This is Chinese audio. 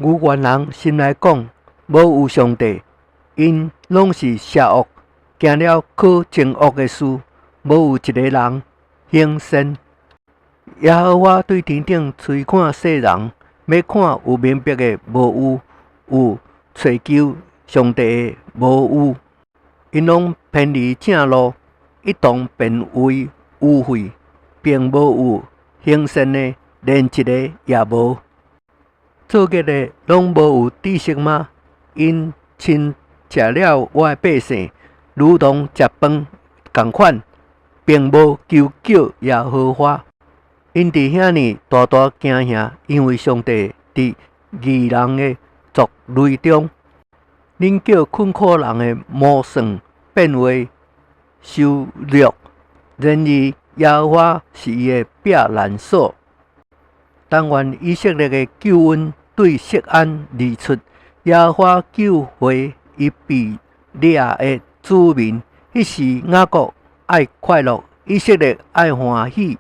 牛原人心内讲，无有上帝，因拢是邪恶，行了可憎恶的事，无有一个人行善。耶和华对天顶吹看世人，要看有明白的无有找求上帝的无有。因拢偏离正路，一同变为污秽，并无有行善的，连一个也无。作恶的拢无有知识吗？因亲食了我的百姓，如同食饭共款，并无求救耶和华。因伫遐尼大大惊吓，因为上帝伫义人的族类中。恁叫困苦人的谋算变为羞辱，然而耶和华是伊的避难所。但愿以色列的救恩对锡安而出，耶和华救回伊比利亚的子民。迄时雅各爱快乐，以色列爱欢喜。